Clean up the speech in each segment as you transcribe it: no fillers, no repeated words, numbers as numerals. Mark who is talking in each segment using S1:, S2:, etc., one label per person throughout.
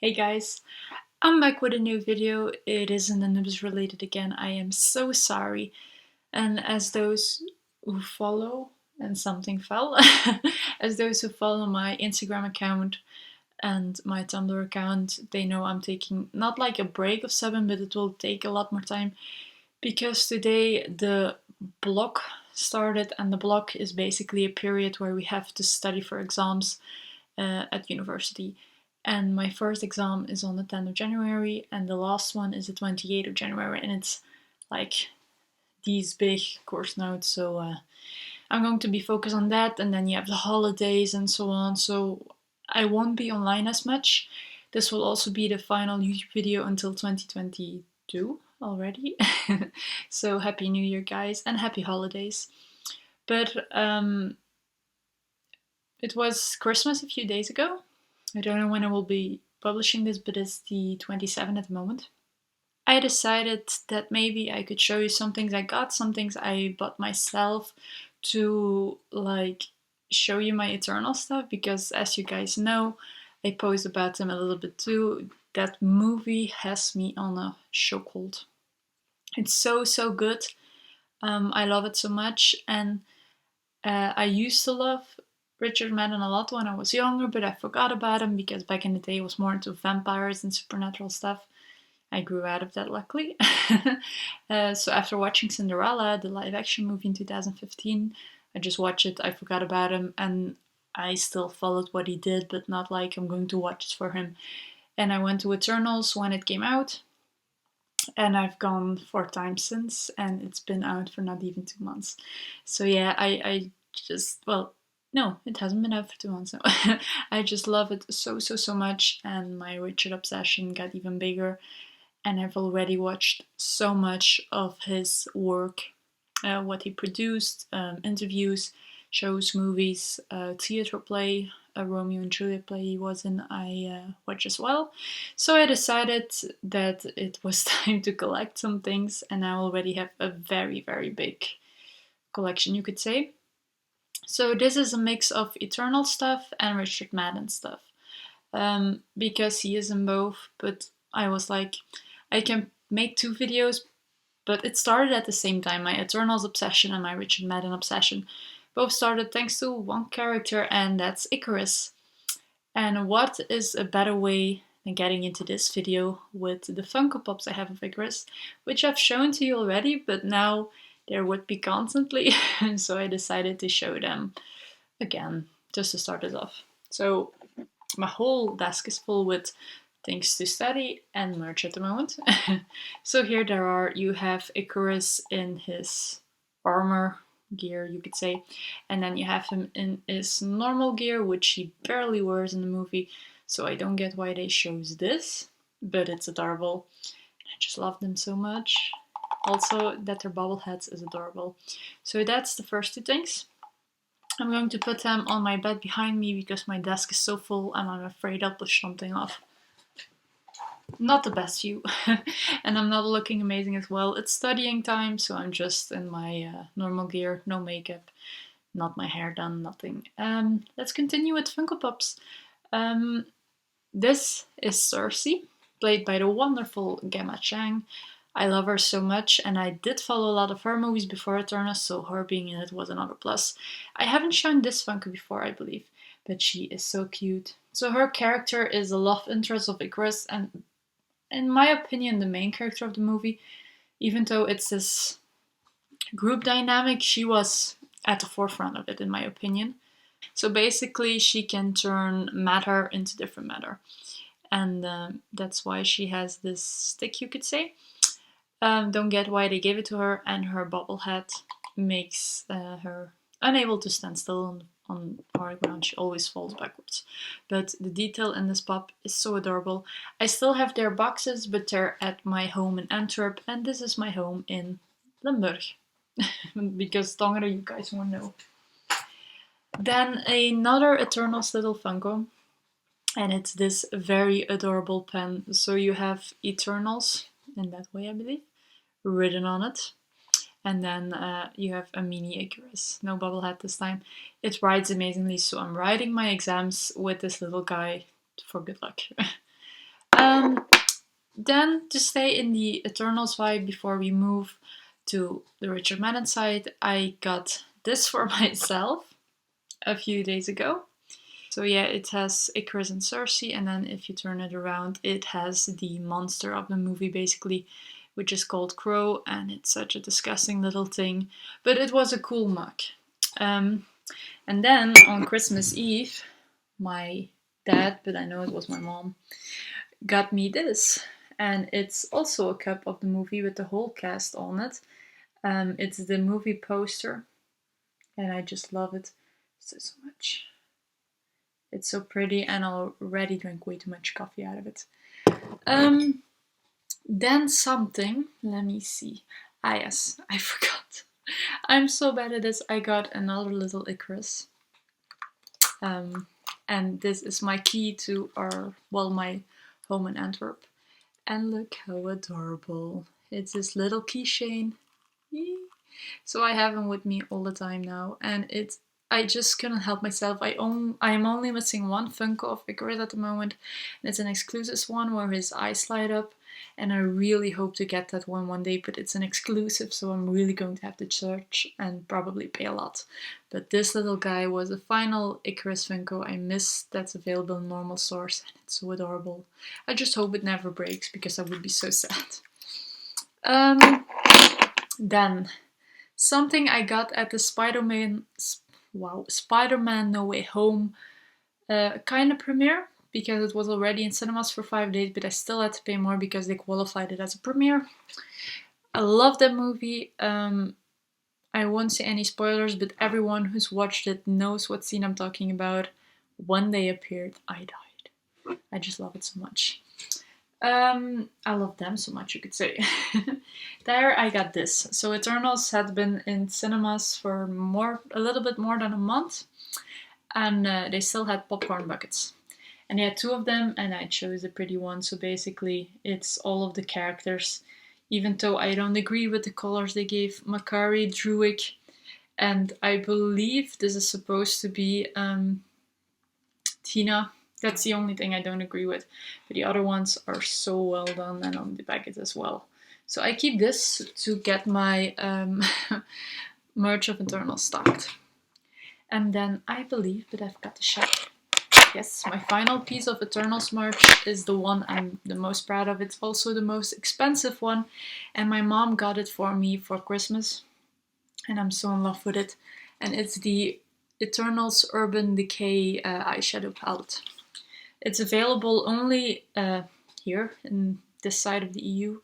S1: Hey guys, I'm back with a new video. It is an Anubis related again. I am so sorry. And as those who follow, and something fell, as those who follow my Instagram account and my Tumblr account, they know I'm taking not like a break of subbing, but it will take a lot more time because today the block started, and the block is basically a period where we have to study for exams at university. And my first exam is on the 10th of January, and the last one is the 28th of January, and it's like these big course notes. So I'm going to be focused on that, and then you have the holidays and so on. So I won't be online as much. This will also be the final YouTube video until 2022 already. So happy New Year, guys, and happy holidays. But it was Christmas a few days ago. I don't know when I will be publishing this, but it's the 27th at the moment. I decided that maybe I could show you some things I got, some things I bought myself to like show you my Eternal stuff, because as you guys know, I post about them a little bit too. That movie has me on a chokehold. It's so good. I love it so much, and I used to love Richard Madden a lot when I was younger, but I forgot about him because back in the day I was more into vampires and supernatural stuff. I grew out of that, luckily. So after watching Cinderella, the live action movie in 2015, I just watched it, I forgot about him, and I still followed what he did, but not like I'm going to watch it for him. And I went to Eternals when it came out, and I've gone 4 times since, and it's been out for not even 2 months. So yeah, I just, well, no, it hasn't been out for 2 months. No. I just love it so much, and my Richard obsession got even bigger, and I've already watched so much of his work, what he produced, interviews, shows, movies, theater play, a Romeo and Juliet play he was in, I watched as well. So I decided that it was time to collect some things, and I already have a very big collection, you could say. So this is a mix of Eternal stuff and Richard Madden stuff, because he is in both, but I was like, I can make 2 videos, but it started at the same time. My Eternals obsession and my Richard Madden obsession both started thanks to one character, and that's Icarus. And what is a better way than getting into this video with the Funko Pops I have of Icarus, which I've shown to you already, but now there would be constantly, so I decided to show them again, just to start it off. So my whole desk is full with things to study and merch at the moment. So here you have Icarus in his armor gear, you could say, and then you have him in his normal gear, which he barely wears in the movie, so I don't get why they chose this, but it's adorable. I just love them so much. Also, that their bobbleheads is adorable. So that's the first 2 things. I'm going to put them on my bed behind me because my desk is so full and I'm afraid I'll push something off. Not the best view. And I'm not looking amazing as well. It's studying time, so I'm just in my normal gear, no makeup, not my hair done, nothing. Let's continue with Funko Pops. This is Cersei, played by the wonderful Gemma Chan. I love her so much, and I did follow a lot of her movies before Eternals, so her being in it was another plus. I haven't shown this Funko before, I believe, but she is so cute. So her character is a love interest of Icarus, and in my opinion, the main character of the movie. Even though it's this group dynamic, she was at the forefront of it, in my opinion. So basically, she can turn matter into different matter. And that's why she has this stick, you could say. Don't get why they gave it to her, and her bobblehead makes her unable to stand still on hard ground. She always falls backwards. But the detail in this pop is so adorable. I still have their boxes, but they're at my home in Antwerp, and this is my home in Limburg. Because Tongeren, you guys won't know. Then another Eternals little Funko, and it's this very adorable pen. So you have Eternals, in that way I believe, written on it. And then you have a mini Icarus, no bobblehead this time. It writes amazingly, so I'm writing my exams with this little guy for good luck. Then, to stay in the Eternals vibe before we move to the Richard Madden side, I got this for myself a few days ago. So yeah, it has Icarus and Cersei, and then if you turn it around, it has the monster of the movie basically, which is called Crow, and it's such a disgusting little thing, but it was a cool mug. And then on Christmas Eve, my dad, but I know it was my mom, got me this, and it's also a cup of the movie with the whole cast on it. It's the movie poster, and I just love it so much. It's so pretty, and I'll already drink way too much coffee out of it. Then something, let me see. Ah yes, I forgot. I'm so bad at this. I got another little Icarus. And this is my key to my home in Antwerp. And look how adorable. It's this little keychain. So I have him with me all the time now, and I just couldn't help myself. I am only missing one Funko of Icarus at the moment, and it's an exclusive one where his eyes light up, and I really hope to get that one day, but it's an exclusive, so I'm really going to have to search and probably pay a lot. But this little guy was the final Icarus Funko I missed that's available in normal stores, and it's so adorable. I just hope it never breaks, because I would be so sad. Then, something I got at the Spider-Man No Way Home kind of premiere, because it was already in cinemas for 5 days, but I still had to pay more because they qualified it as a premiere. I love that movie. I won't say any spoilers, but everyone who's watched it knows what scene I'm talking about. When they appeared, I died. I just love it so much. I love them so much, you could say. There I got this. So Eternals had been in cinemas for a little bit more than a month, and they still had popcorn buckets. And they had 2 of them, and I chose the pretty one. So basically, it's all of the characters, even though I don't agree with the colors they gave. Makari, Druig, and I believe this is supposed to be Tina. That's the only thing I don't agree with. But the other ones are so well done, and on the packet as well. So I keep this to get my merch of Eternals stocked. And then I believe that I've got the shop. Yes, my final piece of Eternals merch is the one I'm the most proud of. It's also the most expensive one. And my mom got it for me for Christmas. And I'm so in love with it. And it's the Eternals Urban Decay eyeshadow palette. It's available only here in this side of the EU,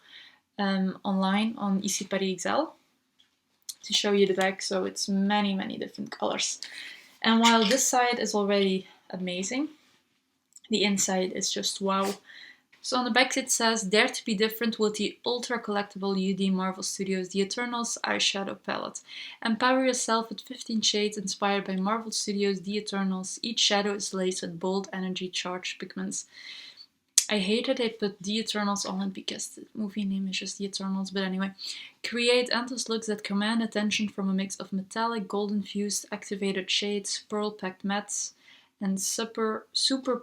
S1: online on Ici Paris XL. To show you the back, so it's many different colors. And while this side is already amazing, the inside is just wow. So on the back it says, "Dare to be different with the ultra collectible UD Marvel Studios The Eternals eyeshadow palette. Empower yourself with 15 shades inspired by Marvel Studios The Eternals. Each shadow is laced with bold energy charged pigments." I hate that they put The Eternals on it because the movie name is just The Eternals, but anyway. Create endless looks that command attention from a mix of metallic, golden-fused, activated shades, pearl-packed mattes, and super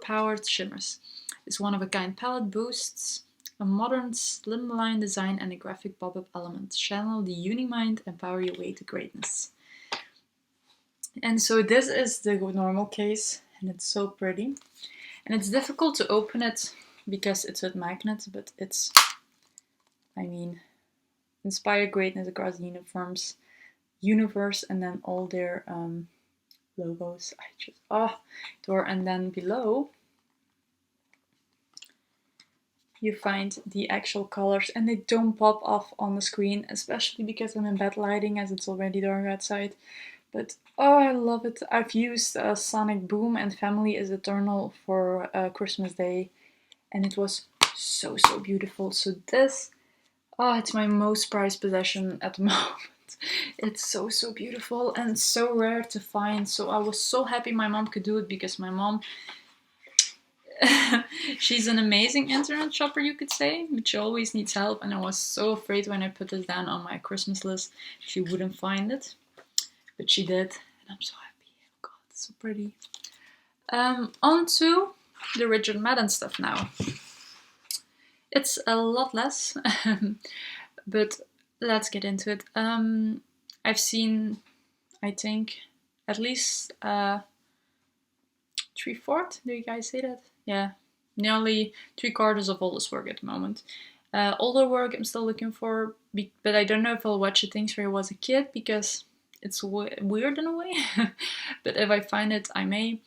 S1: powered shimmers. This one-of-a-kind palette boasts a modern, slimline design and a graphic pop-up element. Channel the Unimind and power your way to greatness. And so this is the normal case, and it's so pretty. And it's difficult to open it because it's with magnets, but it's, inspire greatness across the universe, and then all their logos. I just adore. And then below you find the actual colors, and they don't pop off on the screen, especially because I'm in bad lighting as it's already dark outside. But I love it. I've used Sonic Boom and Family is Eternal for Christmas Day, and it was so beautiful. So this, it's my most prized possession at the moment. It's so beautiful and so rare to find. So I was so happy my mom could do it, because my mom, she's an amazing internet shopper, you could say, but she always needs help. And I was so afraid when I put this down on my Christmas list, she wouldn't find it. But she did, and I'm so happy. Oh god, it's so pretty. On to the Richard Madden stuff now. It's a lot less, but let's get into it. I've seen, I think, at least 3/4. Do you guys say that? Yeah, nearly 3/4 of all this work at the moment. Older work I'm still looking for, but I don't know if I'll watch the things where I was a kid because it's weird in a way. But if I find it, I may.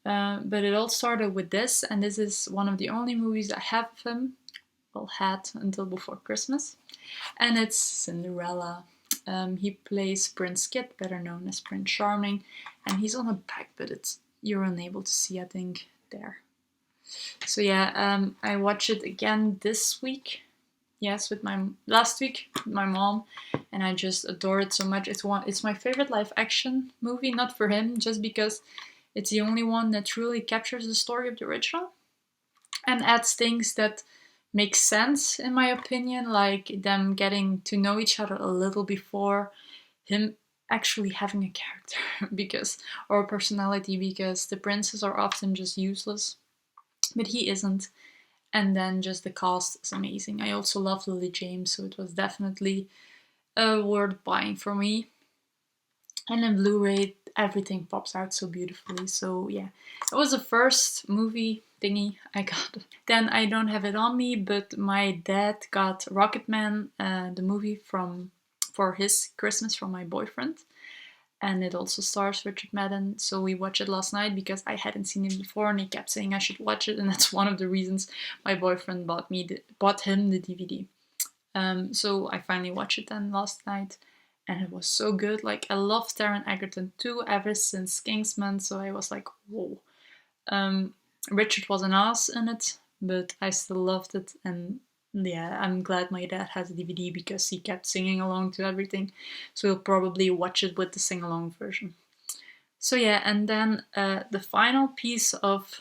S1: But it all started with this, and this is one of the only movies I have of him, well, had until before Christmas, and it's Cinderella. He plays Prince Kit, better known as Prince Charming, and he's on the back, but you're unable to see, I think, there. So yeah, I watched it again this week. Yes, last week with my mom, and I just adore it so much. It's my favorite live action movie, not for him, just because it's the only one that truly captures the story of the original and adds things that make sense, in my opinion, like them getting to know each other a little before him actually having a character or a personality, because the princes are often just useless, but he isn't. And then just the cast is amazing. I also love Lily James, so it was definitely worth buying for me. And in Blu-ray, everything pops out so beautifully. So yeah, it was the first movie thingy I got. Then I don't have it on me, but my dad got Rocketman, the movie for his Christmas from my boyfriend. And it also stars Richard Madden, so we watched it last night because I hadn't seen it before, and he kept saying I should watch it, and that's one of the reasons my boyfriend bought him the DVD. So I finally watched it then last night, and it was so good. Like, I love Taron Egerton too, ever since Kingsman, so I was like, whoa. Richard was an ass in it, but I still loved it, and yeah, I'm glad my dad has a DVD because he kept singing along to everything, so he'll probably watch it with the sing-along version. So yeah, and then the final piece of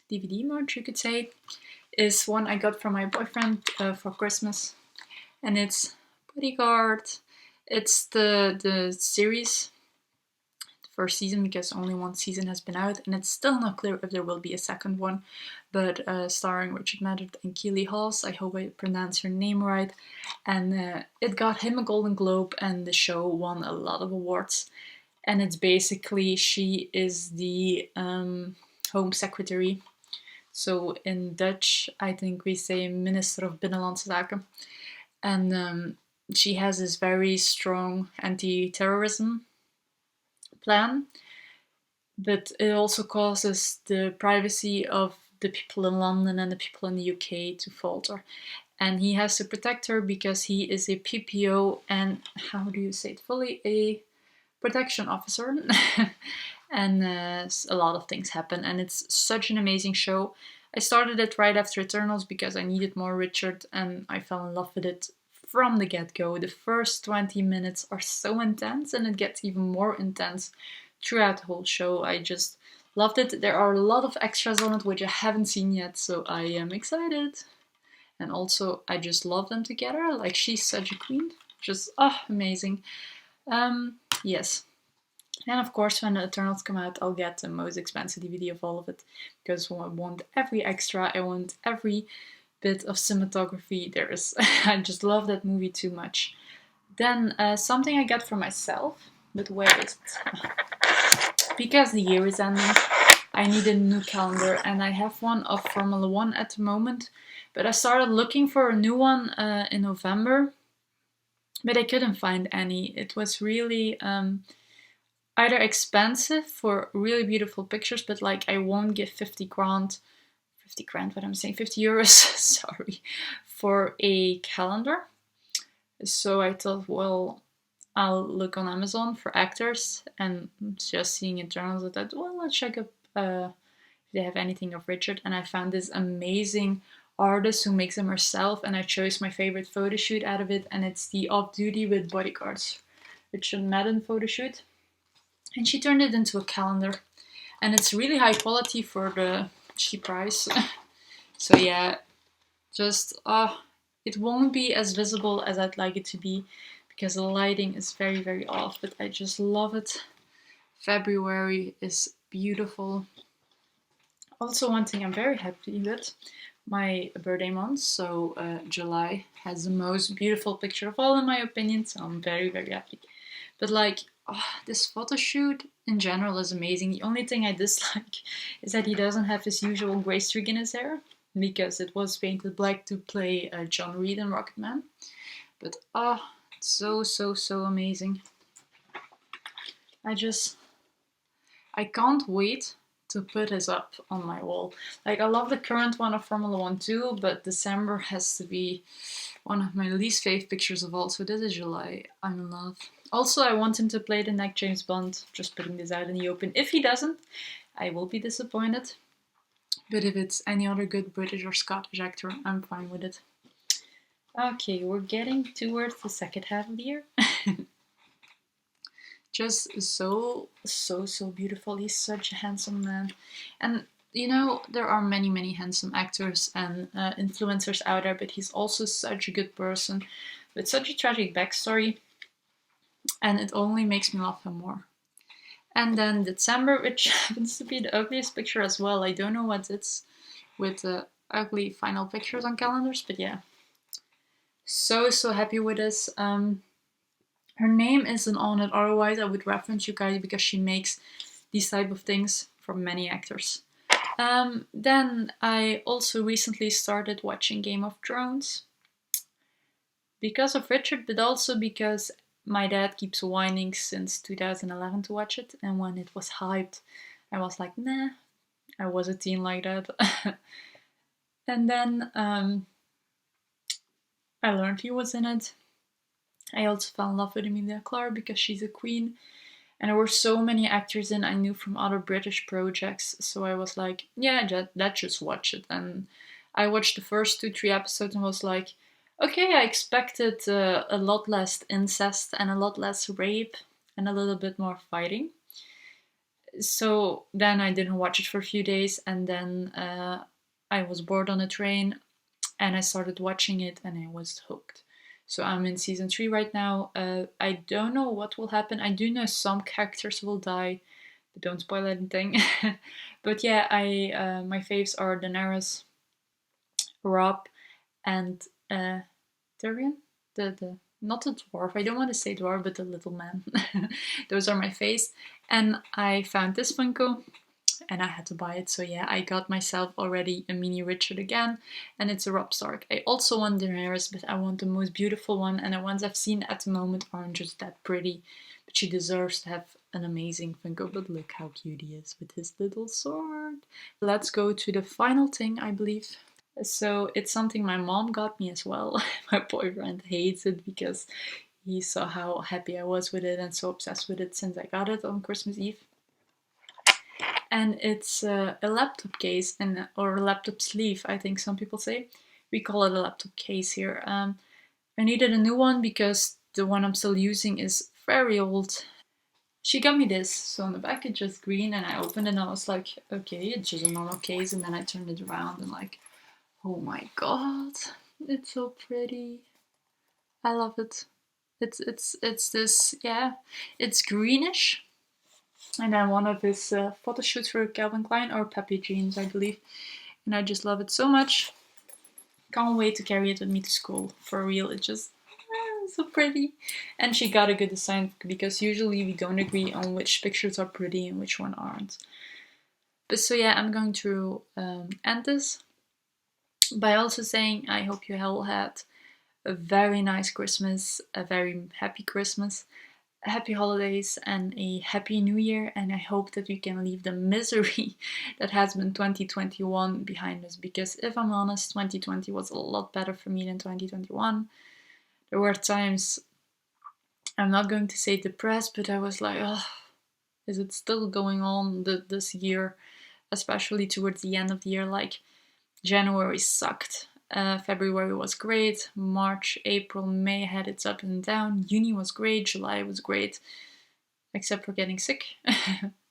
S1: DVD merch, you could say, is one I got from my boyfriend for Christmas, and it's Bodyguard. It's the series, the first season, because only one season has been out, and it's still not clear if there will be a second one, but starring Richard Madden and Keely Hawes. I hope I pronounce her name right. And it got him a Golden Globe, and the show won a lot of awards. And it's basically, she is the Home Secretary. So in Dutch, I think we say Minister of Binnenlandse Zaken. And she has this very strong anti-terrorism plan, but it also causes the privacy of the people in London and the people in the UK to falter. And he has to protect her because he is a PPO and, how do you say it fully, a protection officer. And a lot of things happen, and it's such an amazing show. I started it right after Eternals because I needed more Richard, and I fell in love with it from the get-go. The first 20 minutes are so intense, and it gets even more intense throughout the whole show. I just loved it. There are a lot of extras on it which I haven't seen yet, so I am excited. And also, I just love them together. Like, she's such a queen. Just, amazing. Yes. And of course, when the Eternals come out, I'll get the most expensive DVD of all of it, because I want every extra, I want every bit of cinematography there is. I just love that movie too much. Then something I got for myself, but where is it? Because the year is ending, I need a new calendar, and I have one of Formula 1 at the moment, but I started looking for a new one in November, but I couldn't find any. It was really either expensive for really beautiful pictures, but like I won't give 50 grand, what I'm saying, 50 euros, sorry, for a calendar. So I thought, well, I'll look on Amazon for actors, and just seeing Eternals, I thought, well, let's check up if they have anything of Richard, and I found this amazing artist who makes them herself, and I chose my favorite photo shoot out of it, and it's the Off Duty with Bodyguards Richard Madden photo shoot. And she turned it into a calendar, and it's really high quality for the cheap price. So yeah, just it won't be as visible as I'd like it to be because the lighting is very, very off, but I just love it. February is beautiful. Also, one thing I'm very happy with my birthday month, so July has the most beautiful picture of all in my opinion, so I'm very, very happy. But like, this photo shoot in general is amazing. The only thing I dislike is that he doesn't have his usual gray streak in his hair, because it was painted black to play John Reed in Rocketman. But it's so, so, so amazing. I can't wait to put this up on my wall. Like, I love the current one of Formula 1 too, but December has to be one of my least fave pictures of all. So this is July. I'm in love. Also, I want him to play the next James Bond. Just putting this out in the open. If he doesn't, I will be disappointed. But if it's any other good British or Scottish actor, I'm fine with it. Okay, we're getting towards the second half of the year. Just so, so, so beautiful. He's such a handsome man. And you know, there are many, many handsome actors and influencers out there, but he's also such a good person with such a tragic backstory, and it only makes me love him more. And then December, which happens to be the ugliest picture as well. I don't know what it's with the ugly final pictures on calendars, but yeah. So, so happy with this. Her name isn't on it, otherwise I would reference you guys because she makes these type of things for many actors. Then I also recently started watching Game of Thrones. Because of Richard, but also because my dad keeps whining since 2011 to watch it, and when it was hyped, I was like, nah, I was a teen like that. And then I learned he was in it. I also fell in love with Emilia Clarke because she's a queen. And there were so many actors in I knew from other British projects. So I was like, yeah, let's just watch it. And I watched the first 2-3 episodes and was like, okay, I expected a lot less incest and a lot less rape and a little bit more fighting. So then I didn't watch it for a few days, and then I was bored on a train and I started watching it and I was hooked. So I'm in season 3 right now. I don't know what will happen. I do know some characters will die, but don't spoil anything. But yeah, my faves are Daenerys, Rob, and Tyrion. The not the dwarf. I don't want to say dwarf, but the little man. Those are my faves. And I found this Funko, and I had to buy it. So yeah, I got myself already a mini Richard again, and it's a Robb Stark. I also want Daenerys, but I want the most beautiful one, and the ones I've seen at the moment aren't just that pretty, but she deserves to have an amazing Funko. But look how cute he is with his little sword. Let's go to the final thing, I believe. So it's something my mom got me as well. My boyfriend hates it because he saw how happy I was with it and so obsessed with it since I got it on Christmas Eve. And it's a laptop case, or a laptop sleeve, I think some people say. We call it a laptop case here. I needed a new one because the one I'm still using is very old. She got me this, so on the back it's just green, and I opened it and I was like, okay, it's just a normal case, and then I turned it around and like, oh my god, it's so pretty. I love it. It's this, yeah, it's greenish. And then one of his photo shoots for Calvin Klein or Peppy Jeans, I believe. And I just love it so much. Can't wait to carry it with me to school. For real, it's just so pretty. And she got a good design because usually we don't agree on which pictures are pretty and which one aren't. But so yeah, I'm going to end this by also saying I hope you all had a very nice Christmas, a very happy Christmas, happy holidays, and a happy new year. And I hope that we can leave the misery that has been 2021 behind us, because if I'm honest, 2020 was a lot better for me than 2021. There were times, I'm not going to say depressed, but I was like, oh, is it still going on this year, especially towards the end of the year. Like, January sucked. February was great. March, April, May had its up and down. Juni was great. July was great, except for getting sick.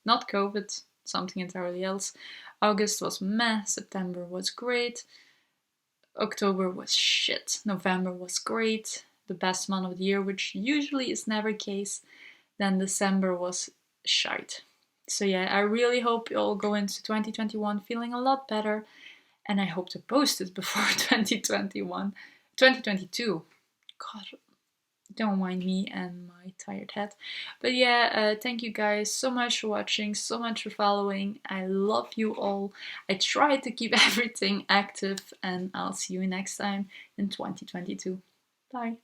S1: Not COVID, something entirely else. August was meh. September was great. October was shit. November was great. The best month of the year, which usually is never the case. Then December was shite. So yeah, I really hope you all go into 2021 feeling a lot better. And I hope to post it before 2022. God, don't mind me and my tired head. But yeah, thank you guys so much for watching, so much for following. I love you all. I try to keep everything active, and I'll see you next time in 2022. Bye.